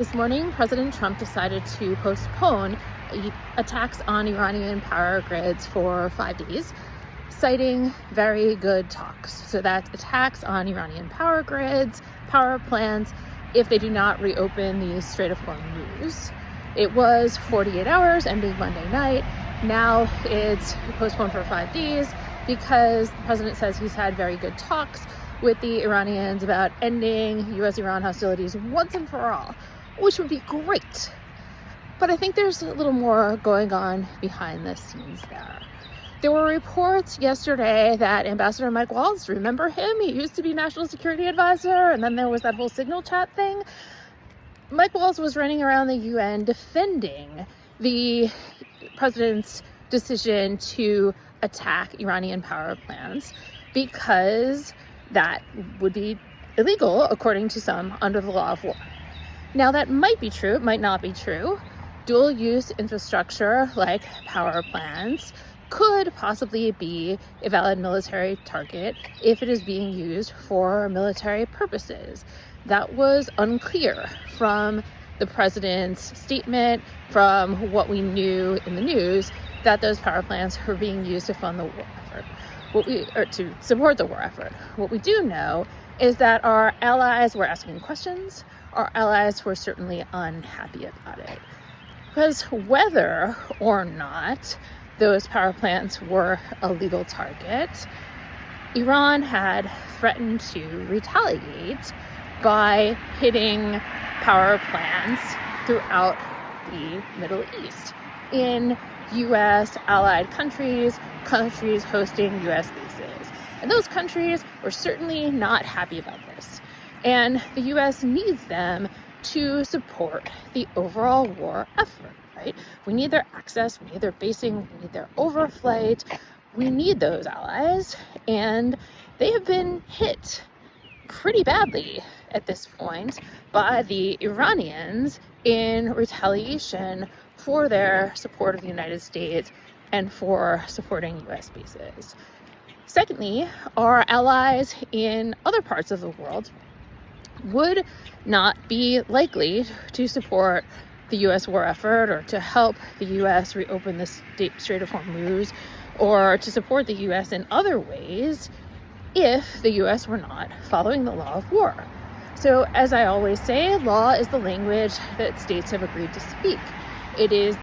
This morning, President Trump decided to postpone attacks on Iranian power grids for 5 days, citing very good talks. So that's attacks on Iranian power grids, power plants, if they do not reopen the Strait of Hormuz. It was 48 hours ending Monday night. Now it's postponed for 5 days because the president says he's had very good talks with the Iranians about ending U.S.-Iran hostilities once and for all, which would be great. But I think there's a little more going on behind the scenes there. There were reports yesterday that Ambassador Mike Waltz, remember him? He used to be National Security Advisor, and then there was that whole signal chat thing. Mike Waltz was running around the UN defending the president's decision to attack Iranian power plants because that would be illegal, according to some, under the law of war. Now, that might be true, it might not be true. Dual-use infrastructure like power plants could possibly be a valid military target if it is being used for military purposes. That was unclear from the president's statement, from what we knew in the news, that those power plants were being used to fund the war effort, or to support the war effort. What we do know is that our allies were asking questions. Our allies were certainly unhappy about it. Because whether or not those power plants were a legal target, Iran had threatened to retaliate by hitting power plants throughout the Middle East in U.S. allied countries hosting U.S. bases. And those countries were certainly not happy about this. And the U.S. needs them to support the overall war effort, right? We need their access, we need their basing, we need their overflight. We need those allies, and they have been hit pretty badly at this point by the Iranians in retaliation for their support of the United States and for supporting U.S. bases. Secondly, our allies in other parts of the world would not be likely to support the U.S. war effort or to help the U.S. reopen the Strait of Hormuz or to support the U.S. in other ways if the U.S. were not following the law of war. So, as I always say, law is the language that states have agreed to speak. It is